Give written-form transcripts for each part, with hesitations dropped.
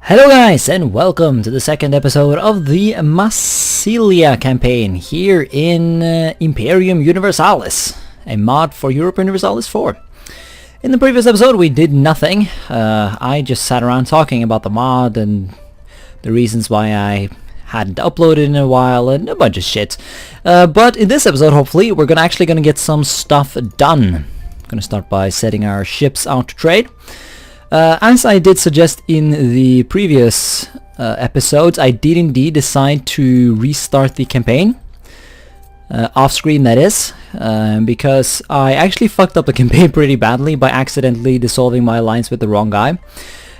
Hello guys, and welcome to the second episode of the Massalia campaign here in Imperium Universalis, a mod for Europa Universalis 4. In the previous episode we did nothing. I just sat around talking about the mod and the reasons why I hadn't uploaded in a while and a bunch of shit. But in this episode, hopefully, we're actually gonna get some stuff done. I'm gonna start by setting our ships out to trade. As I did suggest in the previous episodes, I did indeed decide to restart the campaign. Off screen, that is, because I actually fucked up the campaign pretty badly by accidentally dissolving my alliance with the wrong guy.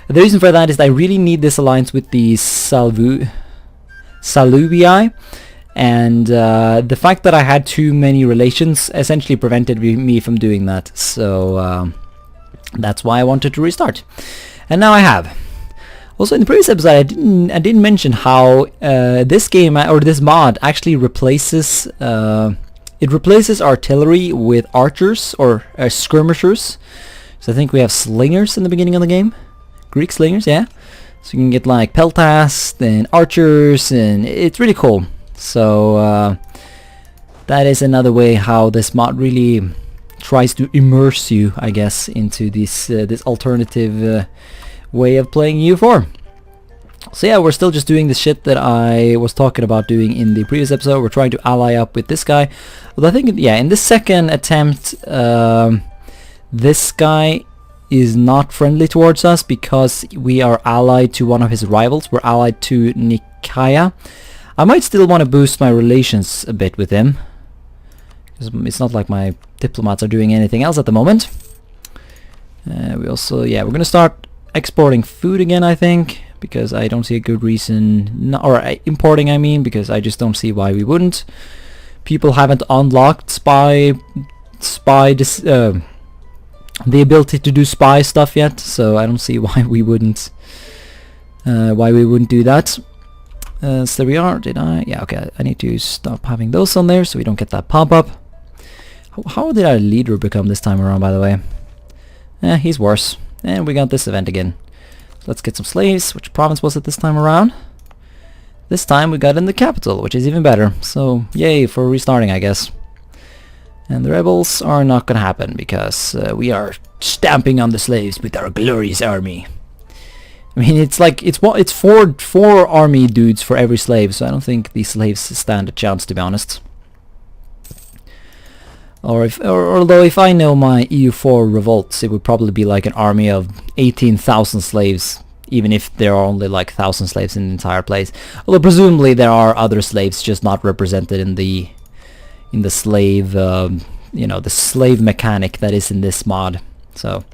The reason for that is I really need this alliance with the Salubii, and the fact that I had too many relations essentially prevented me from doing that. So that's why I wanted to restart, and now I have. Also, in the previous episode, I didn't mention how this game or this mod actually replaces artillery with archers or skirmishers. So I think we have slingers in the beginning of the game, Greek slingers, yeah. So you can get like peltas and archers, and it's really cool. So that is another way how this mod really tries to immerse you, I guess, into this alternative way of playing EU4. So yeah, we're still just doing the shit that I was talking about doing in the previous episode. We're trying to ally up with this guy. Well, I think, yeah, in this second attempt, this guy is not friendly towards us because we are allied to one of his rivals. We're allied to Nicaea. I might still want to boost my relations a bit with him, because it's not like my diplomats are doing anything else at the moment. We also, yeah, we're gonna start exporting food again, I think, because I don't see a good reason, or importing, I mean, because I just don't see why we wouldn't. People haven't unlocked the ability to do spy stuff yet, so I don't see why we wouldn't do that. So there we are. Yeah, okay, I need to stop having those on there so we don't get that pop-up. How did our leader become this time around, by the way? He's worse. And we got this event again. Let's get some slaves. Which province was it this time around? This time we got in the capital, which is even better. So, yay for restarting, I guess. And the rebels are not gonna happen, because we are stamping on the slaves with our glorious army. I mean, it's like, it's four army dudes for every slave, so I don't think these slaves stand a chance, to be honest. Although if I know my EU4 revolts, it would probably be like an army of 18,000 slaves, even if there are only like 1,000 slaves in the entire place. Although presumably there are other slaves just not represented in the slave, the slave mechanic that is in this mod. So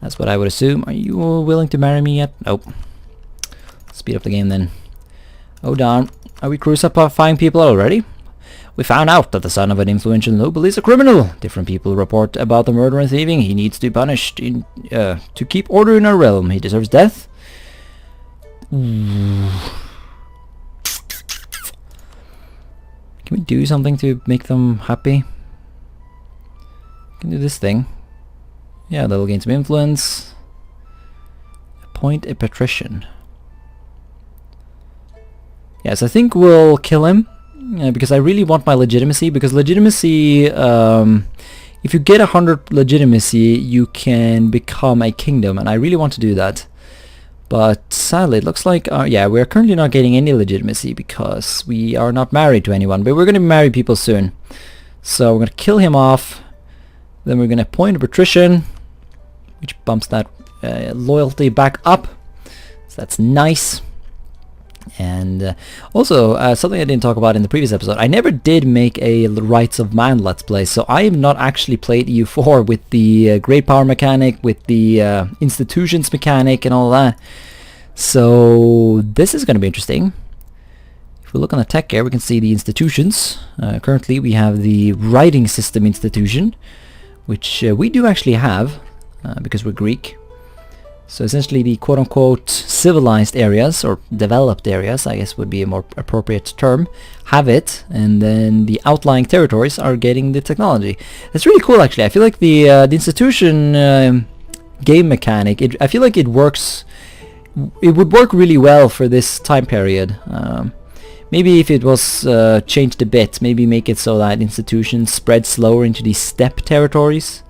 that's what I would assume. Are you willing to marry me yet? Nope. Speed up the game then. Oh darn. Are we crucifying people already? We found out that the son of an influential noble is a criminal. Different people report about the murder and thieving. He needs to be punished to keep order in our realm. He deserves death. Can we do something to make them happy? Can do this thing. Yeah, they'll gain some influence. Appoint a patrician. Yes, I think we'll kill him. Because I really want my legitimacy, because legitimacy, if you get 100 legitimacy, you can become a kingdom, and I really want to do that. But sadly, it looks like, yeah, we're currently not getting any legitimacy because we are not married to anyone, but we're going to marry people soon. So we're going to kill him off, then we're going to appoint a patrician, which bumps that loyalty back up, so that's nice. And also, something I didn't talk about in the previous episode, I never did make a Rights of Man Let's Play, so I have not actually played EU4 with the Great Power mechanic, with the Institutions mechanic and all that. So this is going to be interesting. If we look on the tech here, we can see the institutions. Currently we have the writing system institution, which we do actually have, because we're Greek. So essentially the quote-unquote civilized areas, or developed areas, I guess would be a more appropriate term, have it, and then the outlying territories are getting the technology. It's really cool, actually. I feel like the institution game mechanic, I feel like it works it would work really well for this time period. Maybe if it was changed a bit, maybe make it so that institutions spread slower into these steppe territories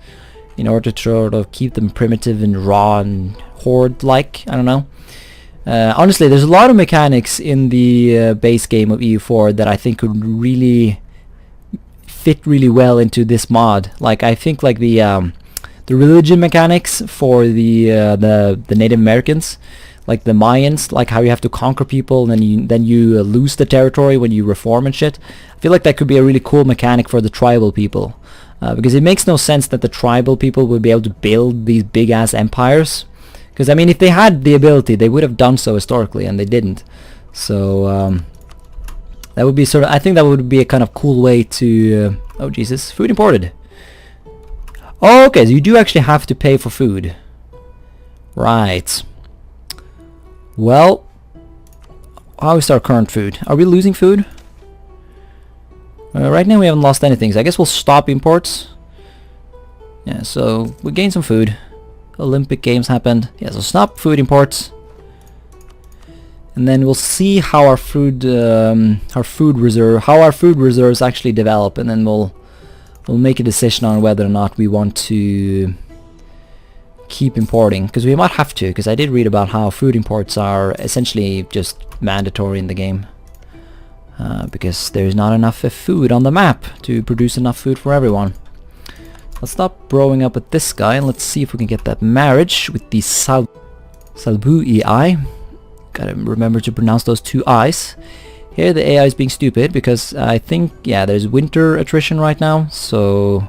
in order to sort of keep them primitive and raw and horde-like. I don't know. Honestly, there's a lot of mechanics in the base game of EU4 that I think could really fit really well into this mod. Like, I think like the religion mechanics for the Native Americans, like the Mayans, like how you have to conquer people and then you lose the territory when you reform and shit. I feel like that could be a really cool mechanic for the tribal people, because it makes no sense that the tribal people would be able to build these big ass empires. Because I mean, if they had the ability, they would have done so historically, and they didn't. So that would be sort of, I think that would be a kind of cool way to oh Jesus, food imported. Oh, okay, so you do actually have to pay for food, right? Well, how is our current food? Are we losing food? Right now we haven't lost anything, so I guess we'll stop imports. Yeah, so we gained some food. Olympic Games happened. Yeah, so stop food imports. And then we'll see how our food reserves actually develop, and then we'll make a decision on whether or not we want to keep importing, because we might have to, because I did read about how food imports are essentially just mandatory in the game, because there's not enough food on the map to produce enough food for everyone. Let's stop growing up with this guy and let's see if we can get that marriage with the Salbu AI. Gotta remember to pronounce those two I's. Here the AI is being stupid because I think, yeah, there's winter attrition right now, so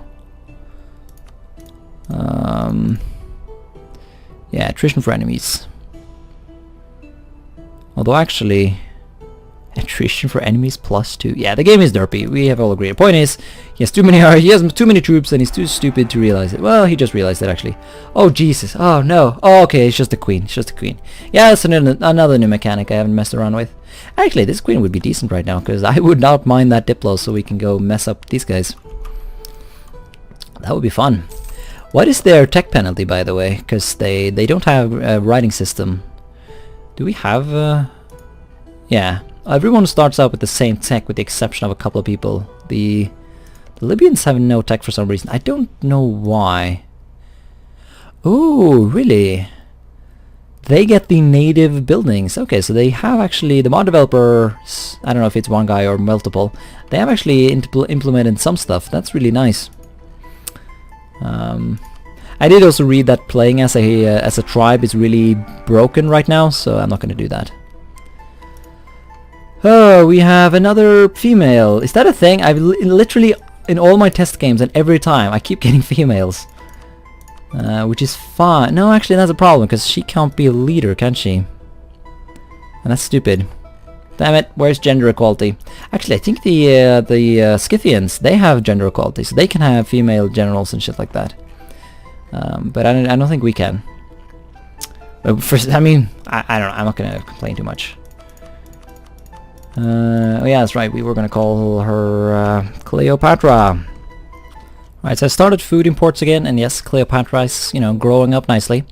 yeah, attrition for enemies. Although actually, attrition for enemies +2. Yeah, the game is derpy. We have all agreed. The point is, he has too many troops and he's too stupid to realize it. Well, he just realized it actually. Oh Jesus! Oh no! Oh, okay, it's just a queen. It's just a queen. Yeah, that's another new mechanic I haven't messed around with. Actually, this queen would be decent right now because I would not mind that Diplo, so we can go mess up these guys. That would be fun. What is their tech penalty, by the way? Because they don't have a writing system. Do we have? Yeah. Everyone starts out with the same tech with the exception of a couple of people. The Libyans have no tech for some reason. I don't know why. Oh, really? They get the native buildings. Okay, so they have actually, the mod developers, I don't know if it's one guy or multiple, they have actually implemented some stuff. That's really nice. I did also read that playing as a tribe is really broken right now, so I'm not going to do that. Oh, we have another female. Is that a thing? I've literally, in all my test games and every time, I keep getting females. Which is fine. No, actually that's a problem, because she can't be a leader, can she? And that's stupid. Damn it, where's gender equality? Actually, I think the Scythians, they have gender equality, so they can have female generals and shit like that. But I don't think we can. But first, I mean, I don't know, I'm not gonna complain too much. Oh yeah, that's right, we were gonna call her Cleopatra. Right, so I started food imports again, and yes, Cleopatra is, you know, growing up nicely.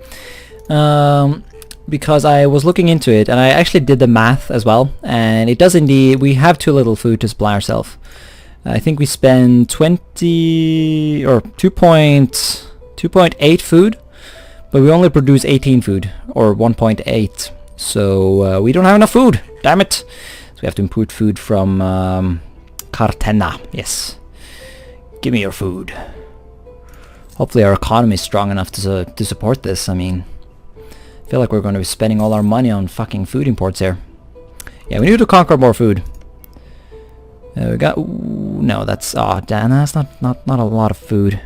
Because I was looking into it, and I actually did the math as well, and it does indeed, we have too little food to supply ourselves. I think we spend 20 or 2.8 food, but we only produce 18 food, or 1.8. So we don't have enough food, damn it. So we have to import food from Cartagena, yes. Give me your food. Hopefully our economy is strong enough to support this. I mean, I feel like we're going to be spending all our money on fucking food imports here. Yeah, we need to conquer more food. We got... Ooh, no, that's... Oh, damn, that's not a lot of food.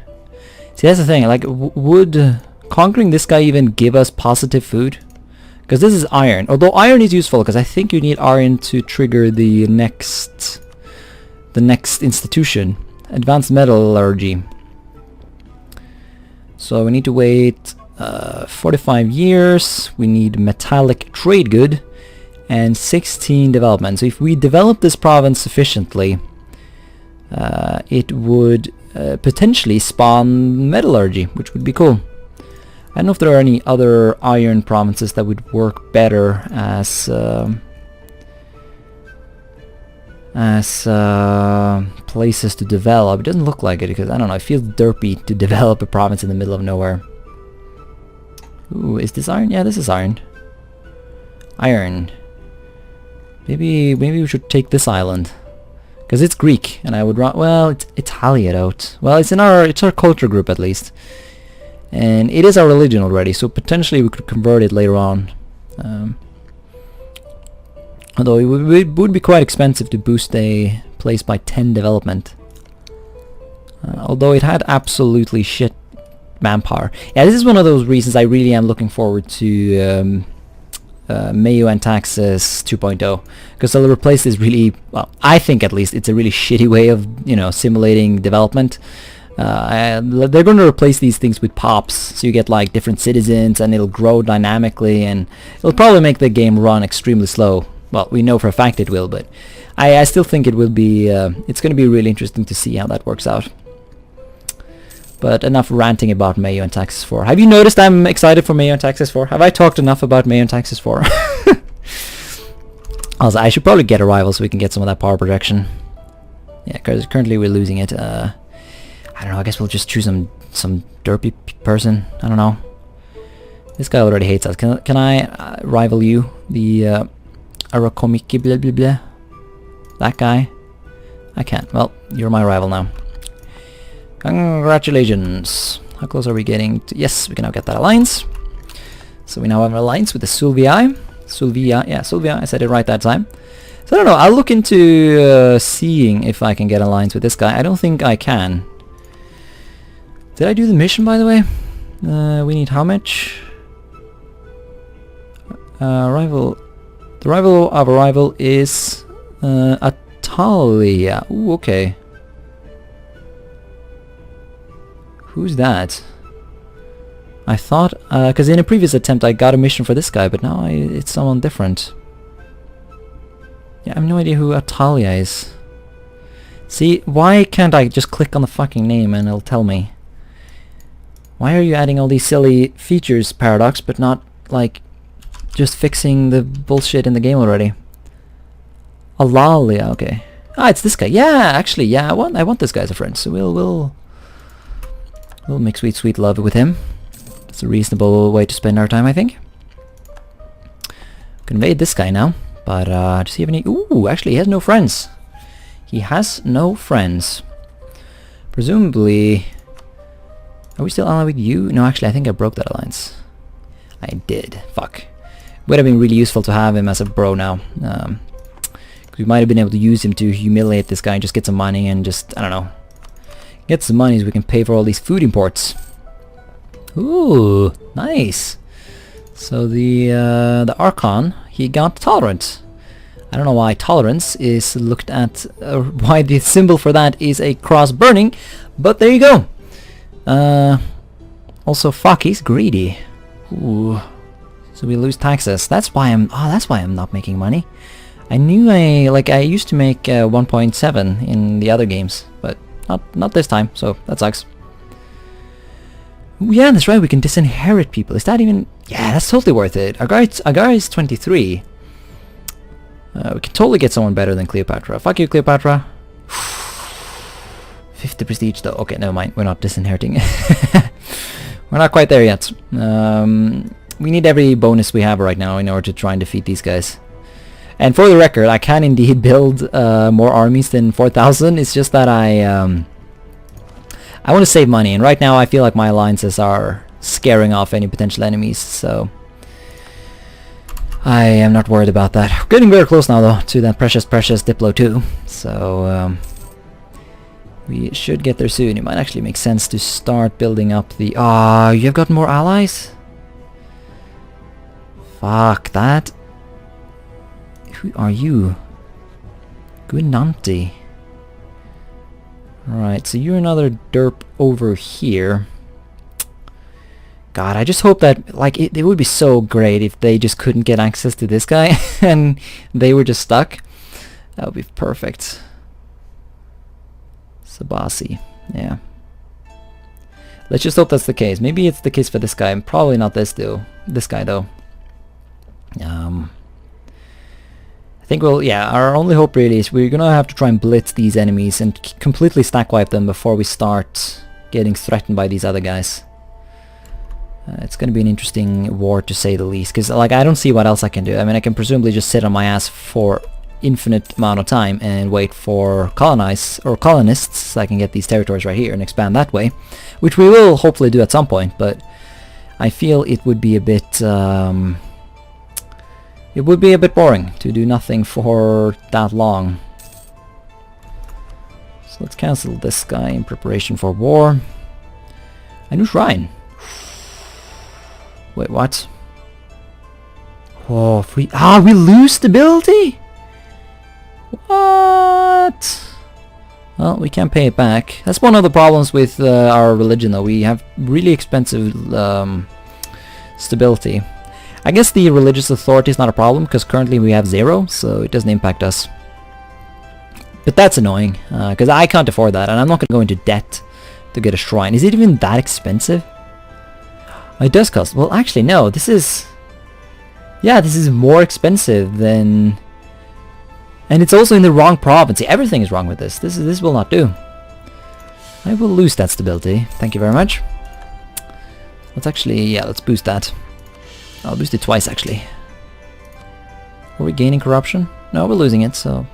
See, that's the thing. Like, would conquering this guy even give us positive food? Because this is iron. Although iron is useful, because I think you need iron to trigger the next institution. Advanced metallurgy. So we need to wait 45 years. We need metallic trade good and 16 development. So if we develop this province sufficiently, it would potentially spawn metallurgy, which would be cool. I don't know if there are any other iron provinces that would work better as places to develop. It doesn't look like it because, I don't know, it feels derpy to develop a province in the middle of nowhere. Ooh, is this iron? Yeah, this is iron. Iron. Maybe we should take this island. Because it's Greek, and I would well, it's Italian out. Well, it's our culture group at least. And it is our religion already, so potentially we could convert it later on. Although it would be quite expensive to boost a place by 10 development. Although it had absolutely shit manpower. Yeah, this is one of those reasons I really am looking forward to Mayo and Taxes 2.0, because they'll replace this really, well, I think at least it's a really shitty way of, you know, simulating development. They're going to replace these things with pops, so you get like different citizens and it'll grow dynamically, and it'll probably make the game run extremely slow. Well, we know for a fact it will, but I still think it will be, it's going to be really interesting to see how that works out. But enough ranting about Mayo and Taxes 4. Have you noticed I'm excited for Mayo and Taxes 4? Have I talked enough about Mayo and Taxes 4? Also, I should probably get a rival so we can get some of that power projection. Yeah, because currently we're losing it. I don't know, I guess we'll just choose some derpy person. I don't know. This guy already hates us. Can I rival you? The Arakomiki blah blah blah. That guy? I can't. Well, you're my rival now. Congratulations. How close are we getting to? Yes, we can now get that alliance. So we now have an alliance with the Sulvii. Sulvii, yeah, Sulvii, I said it right that time. So I don't know, I'll look into seeing if I can get an alliance with this guy. I don't think I can. Did I do the mission, by the way? We need how much? Rival. The rival of a rival is Atalia. Ooh, okay. Who's that? I thought, because in a previous attempt I got a mission for this guy, but now it's someone different. Yeah, I have no idea who Atalia is. See, why can't I just click on the fucking name and it'll tell me? Why are you adding all these silly features, Paradox, but not, like, just fixing the bullshit in the game already? Alalia, okay. Ah, it's this guy. Yeah, actually, yeah, I want this guy as a friend, so we'll make sweet love with him. It's a reasonable way to spend our time, I think. Conveyed this guy now, but does he have any? Ooh, actually, he has no friends. He has no friends. Presumably, are we still allied with you? No, actually, I think I broke that alliance. I did. Fuck. Would have been really useful to have him as a bro now. We might have been able to use him to humiliate this guy and just get some money and just, I don't know, get some money so we can pay for all these food imports. Ooh, nice. So the Archon, he got tolerant. I don't know why tolerance is looked at, why the symbol for that is a cross burning, but there you go. Also, fuck, he's greedy. Ooh. So we lose taxes. That's why I'm not making money. I knew I used to make 1.7 in the other games, but not this time, so that sucks. Ooh, yeah, that's right, we can disinherit people. Is that even... Yeah, that's totally worth it. Our guy is 23. We can totally get someone better than Cleopatra. Fuck you, Cleopatra. 50 prestige though. Okay, never mind. We're not disinheriting. We're not quite there yet. We need every bonus we have right now in order to try and defeat these guys. And for the record, I can indeed build more armies than 4,000. It's just that I want to save money, and right now I feel like my alliances are scaring off any potential enemies, so I am not worried about that. We're getting very close now, though, to that precious Diplo 2, so we should get there soon. It might actually make sense to start building up the... Ah, you've got more allies? Fuck that. Who are you? Guinanti. Alright, so you're another derp over here. God, I just hope that, like, it would be so great if they just couldn't get access to this guy and they were just stuck. That would be perfect. Sabasi, yeah. Let's just hope that's the case. Maybe it's the case for this guy. Probably not this guy though. I think our only hope really is we're gonna have to try and blitz these enemies and completely stack wipe them before we start getting threatened by these other guys. It's gonna be an interesting war to say the least, because like I don't see what else I can do. I mean, I can presumably just sit on my ass for infinite amount of time and wait for colonists so I can get these territories right here and expand that way, which we will hopefully do at some point, but I feel it would be a bit boring to do nothing for that long. So let's cancel this guy in preparation for war. A new shrine. Wait, what? Oh, we lose stability? What? Well, we can't pay it back. That's one of the problems with our religion though. We have really expensive stability. I guess the religious authority is not a problem because currently we have 0, so it doesn't impact us. But that's annoying because I can't afford that, and I'm not going to go into debt to get a shrine. Is it even that expensive? Oh, it does cost. Well, actually, no. This is... Yeah, this is more expensive than... And it's also in the wrong province. See, everything is wrong with this. This will not do. I will lose that stability. Thank you very much. Let's actually... Yeah, let's boost that. I'll boost it twice, actually. Are we gaining corruption? No, we're losing it, so...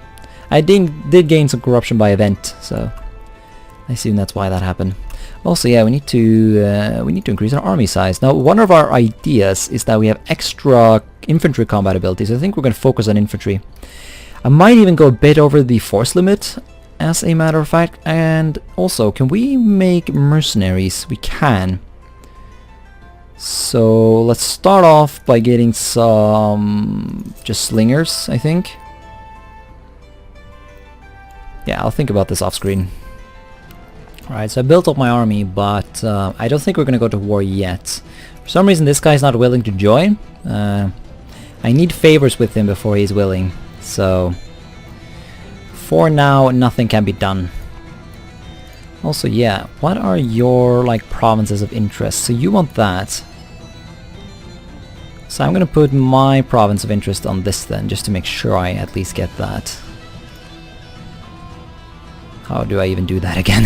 I did gain some corruption by event, so... I assume that's why that happened. Also, yeah, we need to increase our army size. Now, one of our ideas is that we have extra infantry combat abilities. I think we're going to focus on infantry. I might even go a bit over the force limit, as a matter of fact. And also, can we make mercenaries? We can. So, let's start off by getting some... just slingers, I think. Yeah, I'll think about this off screen. Alright, so I built up my army, but I don't think we're going to go to war yet. For some reason this guy's not willing to join. I need favors with him before he's willing. So, for now, nothing can be done. Also, yeah, what are your, like, provinces of interest? So you want that. So I'm going to put my province of interest on this then, just to make sure I at least get that. How do I even do that again?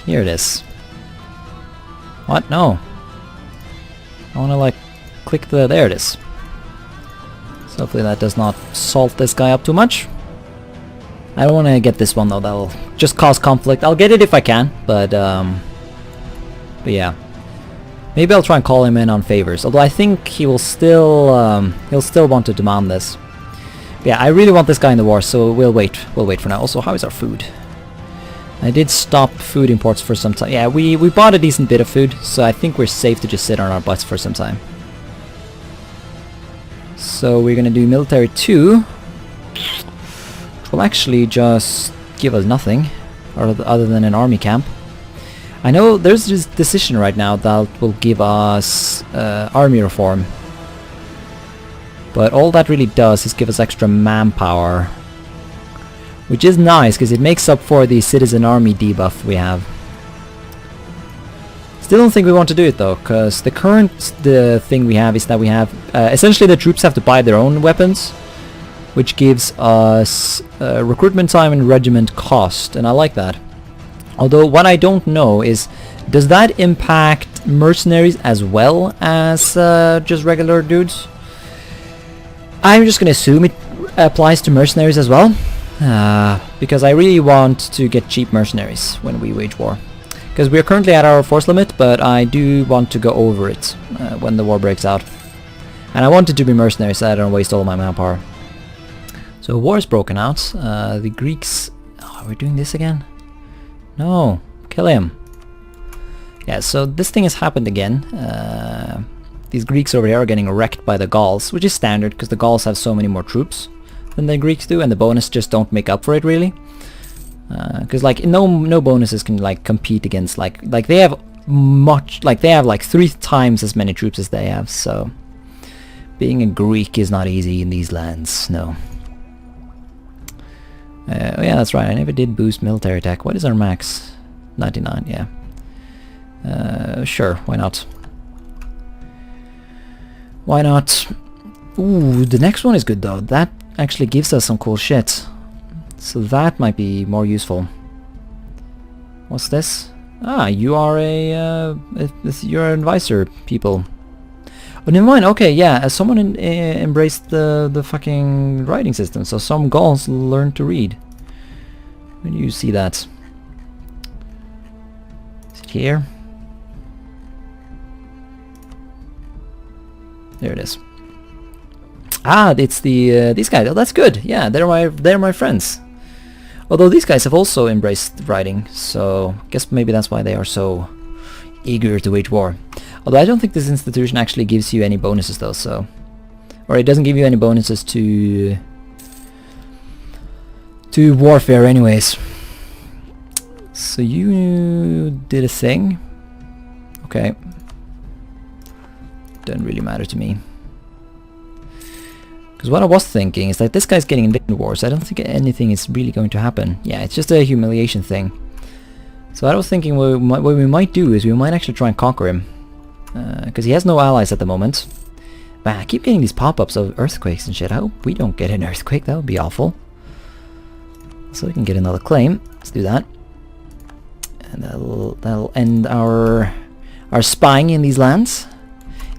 Here it is. What? No. I want to like click the... There it is. So hopefully that does not salt this guy up too much. I don't want to get this one though. That'll just cause conflict. I'll get it if I can, but yeah. Maybe I'll try and call him in on favors. Although I think he will still he'll still want to demand this. Yeah, I really want this guy in the war, so we'll wait. We'll wait for now. Also, how is our food? I did stop food imports for some time. Yeah, we bought a decent bit of food, so I think we're safe to just sit on our butts for some time. So we're gonna do military 2, which will actually just give us nothing, other than an army camp. I know there's this decision right now that will give us army reform. But all that really does is give us extra manpower, which is nice because it makes up for the citizen army debuff we have. Still don't think we want to do it though, because the thing we have is that we have essentially the troops have to buy their own weapons, which gives us recruitment time and regiment cost, and I like that. Although what I don't know is, does that impact mercenaries as well as just regular dudes? I'm just gonna assume it applies to mercenaries as well, because I really want to get cheap mercenaries when we wage war. Because we are currently at our force limit, but I do want to go over it when the war breaks out. And I want it to be mercenaries so I don't waste all my manpower. So war is broken out. The Greeks... Oh, are we doing this again? No, kill him. Yeah, so this thing has happened again. These Greeks over here are getting wrecked by the Gauls, which is standard because the Gauls have so many more troops than the Greeks do, and the bonus just don't make up for it really. Because like no bonuses can like compete against like they have like 3 times as many troops as they have. So being a Greek is not easy in these lands. No. Oh yeah, that's right, I never did boost military attack. What is our max? 99, yeah. Sure, why not? Why not? Ooh, the next one is good though. That actually gives us some cool shit. So that might be more useful. What's this? Ah, you are you're an advisor, people. Oh, never mind. Okay, yeah. Someone embraced the fucking writing system, so some Gauls learned to read. Where do you see that? Is it here? There it is. Ah, it's the these guys. Oh, that's good. Yeah, they're my friends. Although these guys have also embraced writing, so I guess maybe that's why they are so eager to wage war. Although I don't think this institution actually gives you any bonuses though, so... Or it doesn't give you any bonuses to warfare anyways. So you did a thing. Okay. Doesn't really matter to me. Because what I was thinking is that this guy's getting invasion wars. I don't think anything is really going to happen. Yeah, it's just a humiliation thing. So I was thinking what we might do is we might actually try and conquer him. Because he has no allies at the moment. Man, I keep getting these pop-ups of earthquakes and shit. I hope we don't get an earthquake. That would be awful. So we can get another claim. Let's do that. And that'll end our spying in these lands.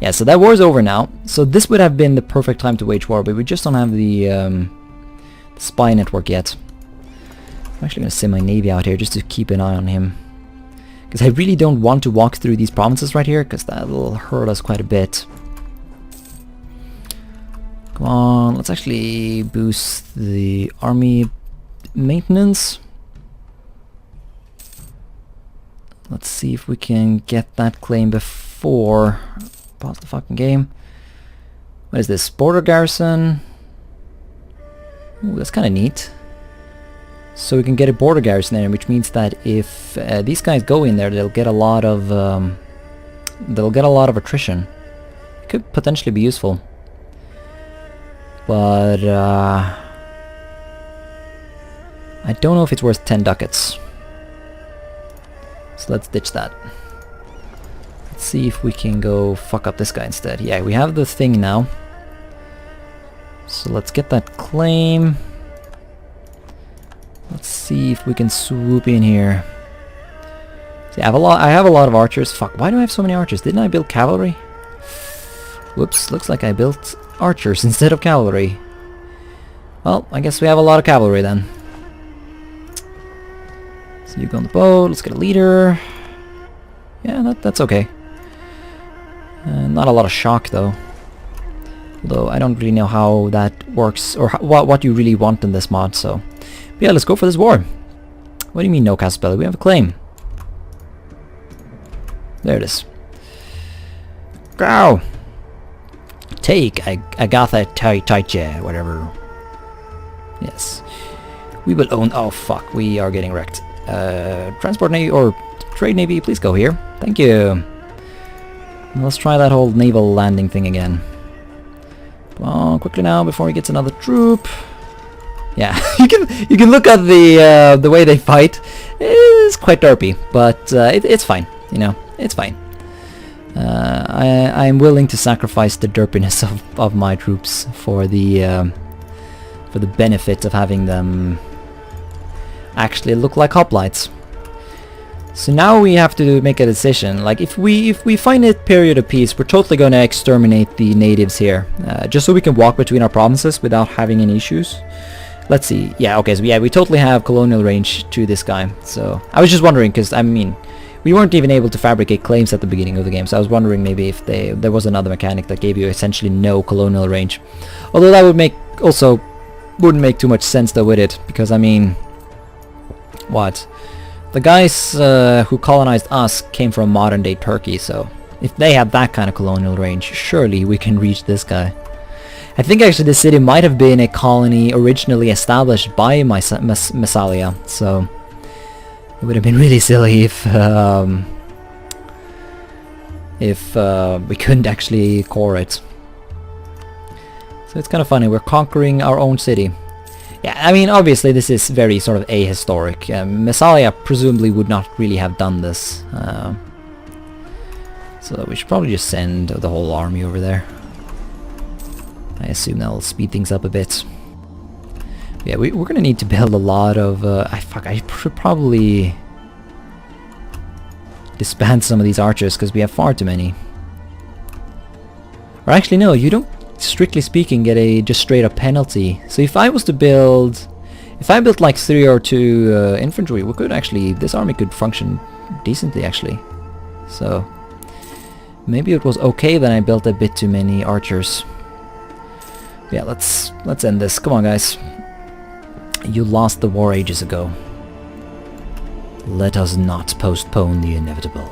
Yeah, so that war's over now. So this would have been the perfect time to wage war, but we just don't have the spy network yet. I'm actually going to send my navy out here just to keep an eye on him. Because I really don't want to walk through these provinces right here, because that will hurt us quite a bit. Come on, let's actually boost the army maintenance. Let's see if we can get that claim before... Pause the fucking game. What is this? Border garrison. Ooh, that's kind of neat. So we can get a border garrison there, which means that if these guys go in there, they'll get a lot of attrition. It could potentially be useful, but I don't know if it's worth 10 ducats. So let's ditch that. Let's see if we can go fuck up this guy instead. Yeah, we have the thing now. So let's get that claim. Let's see if we can swoop in here. See, I have a lot of archers. Fuck, why do I have so many archers? Didn't I build cavalry? Whoops, looks like I built archers instead of cavalry. Well, I guess we have a lot of cavalry then. So you go on the boat, let's get a leader. Yeah, that's okay. Not a lot of shock though. Although I don't really know how that works or what you really want in this mod, so... But yeah, let's go for this war. What do you mean no Caspelli? We have a claim. There it is. Go! Take Agatha Taiche, whatever. Yes. We will own... Oh fuck, we are getting wrecked. Transport Navy or Trade Navy, please go here. Thank you. Let's try that whole naval landing thing again. Come on, quickly now before he gets another troop. Yeah, you can look at the way they fight. It's quite derpy, but it's fine. You know, it's fine. I'm willing to sacrifice the derpiness of my troops for the benefit of having them actually look like hoplites. So now we have to make a decision. Like if we find a period of peace, we're totally going to exterminate the natives here, just so we can walk between our provinces without having any issues. Let's see. Yeah, okay. So yeah, we totally have colonial range to this guy. So I was just wondering, because I mean, we weren't even able to fabricate claims at the beginning of the game. So I was wondering maybe if there was another mechanic that gave you essentially no colonial range. Although that wouldn't make too much sense though with it, because I mean, what? The guys who colonized us came from modern-day Turkey, so if they had that kind of colonial range, surely we can reach this guy. I think actually the city might have been a colony originally established by Massalia, so it would have been really silly if we couldn't actually core it. So it's kind of funny, we're conquering our own city. Yeah, I mean, obviously this is very sort of ahistoric. Massalia presumably would not really have done this. So we should probably just send the whole army over there. I assume that'll speed things up a bit. Yeah, we're gonna need to build a lot of... I should probably disband some of these archers, because we have far too many. Or actually, no, you don't, strictly speaking, get a just straight up penalty. So if I was to build... If I built like 3 or 2 infantry, we could actually... This army could function decently, actually. So... Maybe it was okay that I built a bit too many archers. Yeah, let's end this. Come on, guys. You lost the war ages ago. Let us not postpone the inevitable.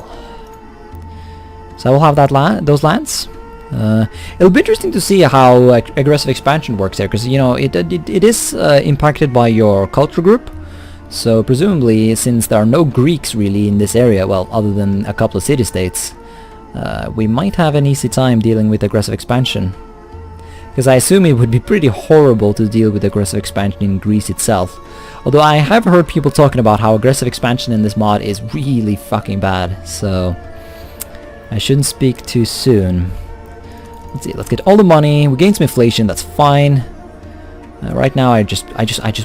So I will have that those lands. It'll be interesting to see how aggressive expansion works there, because you know it is impacted by your culture group. So presumably, since there are no Greeks really in this area, well, other than a couple of city-states, we might have an easy time dealing with aggressive expansion. Because I assume it would be pretty horrible to deal with aggressive expansion in Greece itself. Although I have heard people talking about how aggressive expansion in this mod is really fucking bad, so I shouldn't speak too soon. Let's see, let's get all the money. We gain some inflation, that's fine. Right now I just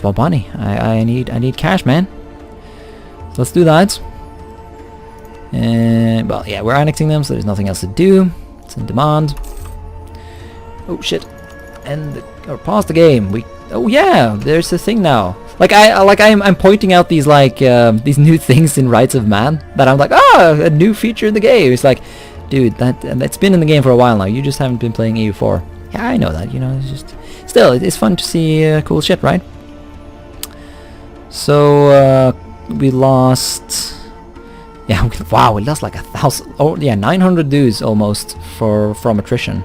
want money. I need cash, man. So let's do that. And well, yeah, we're annexing them, so there's nothing else to do. It's in demand. Oh shit. And or pause the game. Oh yeah, there's a thing now. Like I'm pointing out these like these new things in Rights of Man that I'm like, a new feature in the game. It's like, dude, that's been in the game for a while now. You just haven't been playing EU4. Yeah, I know that. You know, it's just still it's fun to see cool shit, right? So we lost. Yeah, wow, we lost like 1,000. Oh yeah, 900 dudes almost from attrition.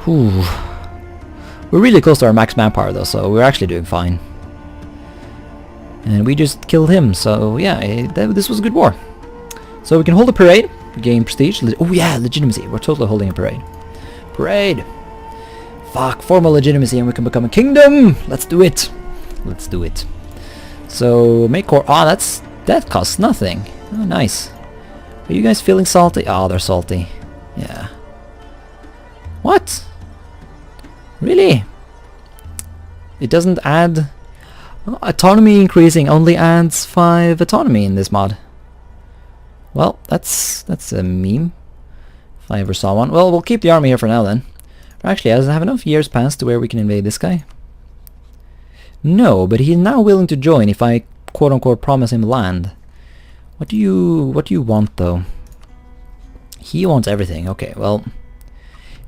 Whew. We're really close to our max manpower though, so we're actually doing fine. And we just killed him, so yeah, this was a good war. So we can hold a parade, gain prestige. Oh yeah, legitimacy. We're totally holding a parade. Parade! Fuck, formal legitimacy and we can become a kingdom! Let's do it! Let's do it. So, make core... that costs nothing. Oh, nice. Are you guys feeling salty? Oh, they're salty. Yeah. What? Really? It doesn't add... Oh, autonomy increasing only adds 5 autonomy in this mod. Well, that's a meme. If I ever saw one. Well, we'll keep the army here for now then. Or actually, does it have enough years passed to where we can invade this guy? No, but he's now willing to join if I quote-unquote promise him land. What do you want though? He wants everything. Okay, well...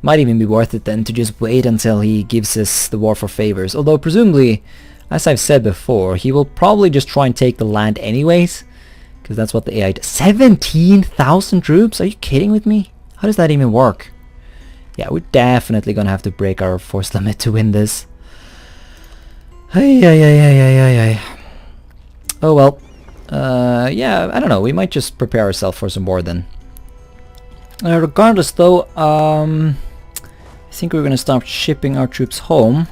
Might even be worth it then to just wait until he gives us the war for favors. Although presumably, as I've said before, he will probably just try and take the land anyways. Because that's what the AI does. 17,000 troops? Are you kidding with me? How does that even work? Yeah, we're definitely gonna have to break our force limit to win this. Hey. Oh well. Yeah, I don't know. We might just prepare ourselves for some more then. Regardless though, I think we're gonna stop shipping our troops home.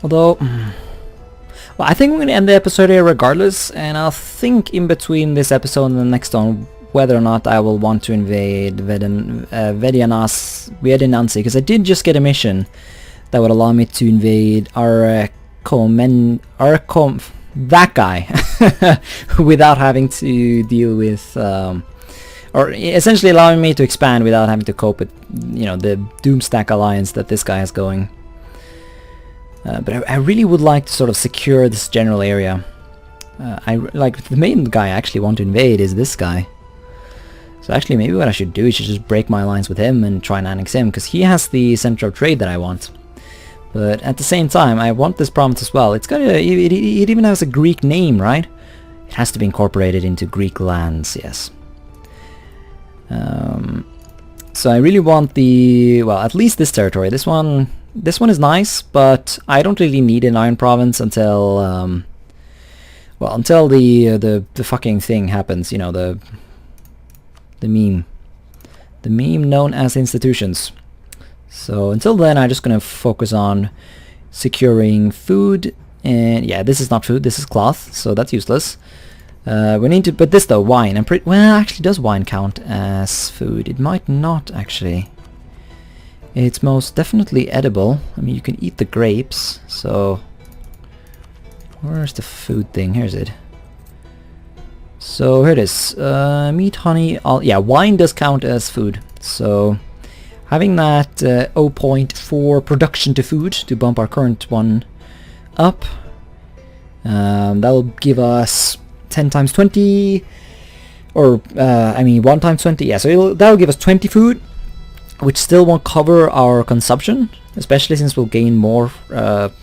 Although, well, I think we're gonna end the episode here regardless, and I'll think in between this episode and the next one whether or not I will want to invade Vedinansi, because I did just get a mission that would allow me to invade that guy without having to deal with or essentially allowing me to expand without having to cope with, you know, the Doomstack alliance that this guy has going. But I really would like to sort of secure this general area. The main guy I actually want to invade is this guy. So actually maybe what I should do is just break my alliance with him and try and annex him, because he has the center of trade that I want. But at the same time, I want this province as well. It's got it even has a Greek name, right? It has to be incorporated into Greek lands, yes. So I really want at least this territory. This one is nice, but I don't really need an Iron Province until, until the fucking thing happens. You know, the meme known as institutions. So until then, I'm just gonna focus on securing food, and yeah, this is not food, this is cloth, so that's useless. We need to, but this though, wine, well, actually does wine count as food? It might not actually. It's most definitely edible. I mean, you can eat the grapes, so where's the food thing? Here's it. So here it is. Meat, honey, yeah, wine does count as food. So having that 0.4 production to food to bump our current one up, that'll give us 10 times 20, or I mean 1 times 20. Yeah, so that'll give us 20 food, which still won't cover our consumption, especially since we'll gain more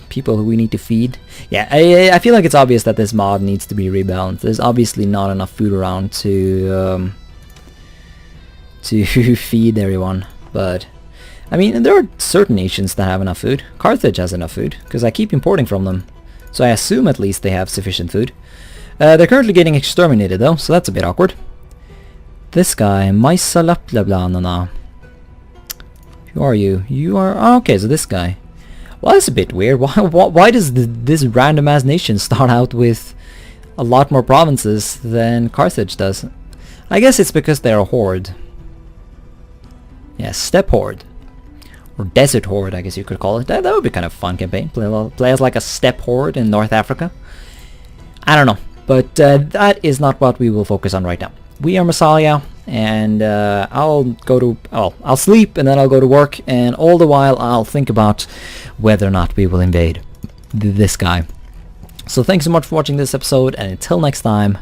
people who we need to feed. Yeah, I feel like it's obvious that this mod needs to be rebalanced. There's obviously not enough food around to feed everyone, but I mean, there are certain nations that have enough food. Carthage has enough food, because I keep importing from them, so I assume at least they have sufficient food. They're currently getting exterminated though, so that's a bit awkward. This guy, Massalia. Who are you? You are... Oh, okay, so this guy. Well, that's a bit weird. Why does this random ass nation start out with a lot more provinces than Carthage does? I guess it's because they're a horde. Yeah, steppe horde. Or desert horde, I guess you could call it. That would be kind of a fun campaign. Play as like a steppe horde in North Africa. I don't know. But that is not what we will focus on right now. We are Massalia, and I'll sleep, and then I'll go to work, and all the while I'll think about whether or not we will invade this guy. So thanks so much for watching this episode, and until next time,